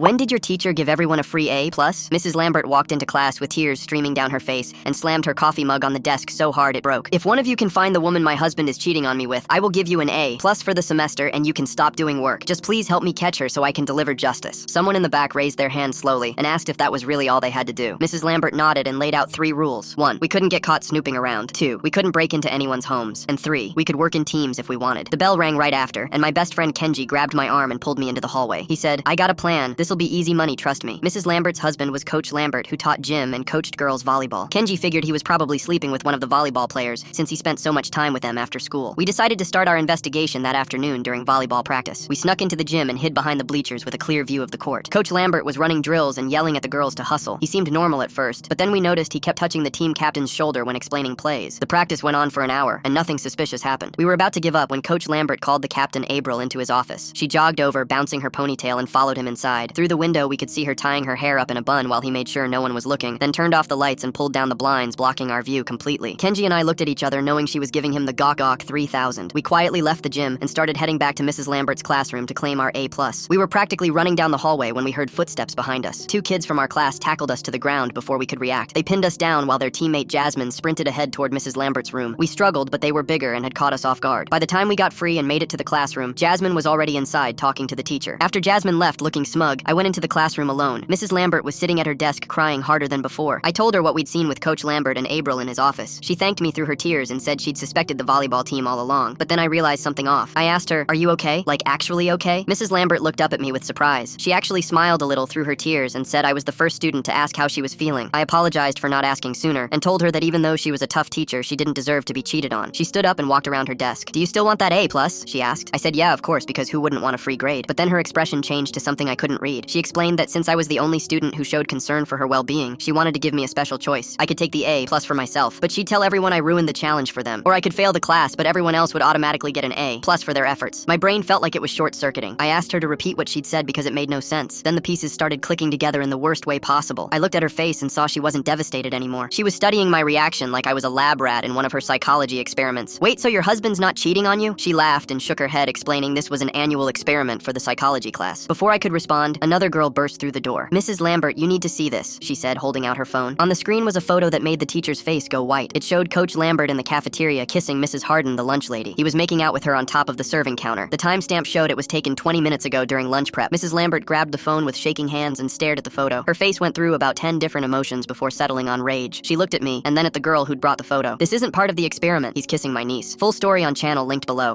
When did your teacher give everyone a free A+? Mrs. Lambert walked into class with tears streaming down her face and slammed her coffee mug on the desk so hard it broke. If one of you can find the woman my husband is cheating on me with, I will give you an A+ for the semester and you can stop doing work. Just please help me catch her so I can deliver justice. Someone in the back raised their hand slowly and asked if that was really all they had to do. Mrs. Lambert nodded and laid out 3 rules. 1. We couldn't get caught snooping around. 2. We couldn't break into anyone's homes. And 3. We could work in teams if we wanted. The bell rang right after, and my best friend Kenji grabbed my arm and pulled me into the hallway. He said, "I got a plan. This'll be easy money, trust me." Mrs. Lambert's husband was Coach Lambert, who taught gym and coached girls volleyball. Kenji figured he was probably sleeping with one of the volleyball players since he spent so much time with them after school. We decided to start our investigation that afternoon during volleyball practice. We snuck into the gym and hid behind the bleachers with a clear view of the court. Coach Lambert was running drills and yelling at the girls to hustle. He seemed normal at first, but then we noticed he kept touching the team captain's shoulder when explaining plays. The practice went on for an hour, and nothing suspicious happened. We were about to give up when Coach Lambert called the captain April into his office. She jogged over, bouncing her ponytail, and followed him inside. Through the window, we could see her tying her hair up in a bun while he made sure no one was looking, then turned off the lights and pulled down the blinds, blocking our view completely. Kenji and I looked at each other, knowing she was giving him the gawk 3000. We quietly left the gym and started heading back to Mrs. Lambert's classroom to claim our A+. We were practically running down the hallway when we heard footsteps behind us. 2 kids from our class tackled us to the ground before we could react. They pinned us down while their teammate Jasmine sprinted ahead toward Mrs. Lambert's room. We struggled, but they were bigger and had caught us off guard. By the time we got free and made it to the classroom, Jasmine was already inside talking to the teacher. After Jasmine left looking smug, I went into the classroom alone. Mrs. Lambert was sitting at her desk crying harder than before. I told her what we'd seen with Coach Lambert and April in his office. She thanked me through her tears and said she'd suspected the volleyball team all along. But then I realized something off. I asked her, "Are you okay? Like actually okay?" Mrs. Lambert looked up at me with surprise. She actually smiled a little through her tears and said I was the first student to ask how she was feeling. I apologized for not asking sooner and told her that even though she was a tough teacher, she didn't deserve to be cheated on. She stood up and walked around her desk. "Do you still want that A+?" she asked. I said yeah, of course, because who wouldn't want a free grade? But then her expression changed to something I couldn't read. She explained that since I was the only student who showed concern for her well-being, she wanted to give me a special choice. I could take the A+ for myself, but she'd tell everyone I ruined the challenge for them. Or I could fail the class, but everyone else would automatically get an A+ for their efforts. My brain felt like it was short-circuiting. I asked her to repeat what she'd said because it made no sense. Then the pieces started clicking together in the worst way possible. I looked at her face and saw she wasn't devastated anymore. She was studying my reaction like I was a lab rat in one of her psychology experiments. "Wait, so your husband's not cheating on you?" She laughed and shook her head, explaining this was an annual experiment for the psychology class. Before I could respond, another girl burst through the door. "Mrs. Lambert, you need to see this," she said, holding out her phone. On the screen was a photo that made the teacher's face go white. It showed Coach Lambert in the cafeteria kissing Mrs. Harden, the lunch lady. He was making out with her on top of the serving counter. The timestamp showed it was taken 20 minutes ago during lunch prep. Mrs. Lambert grabbed the phone with shaking hands and stared at the photo. Her face went through about 10 different emotions before settling on rage. She looked at me and then at the girl who'd brought the photo. "This isn't part of the experiment. He's kissing my niece." Full story on channel linked below.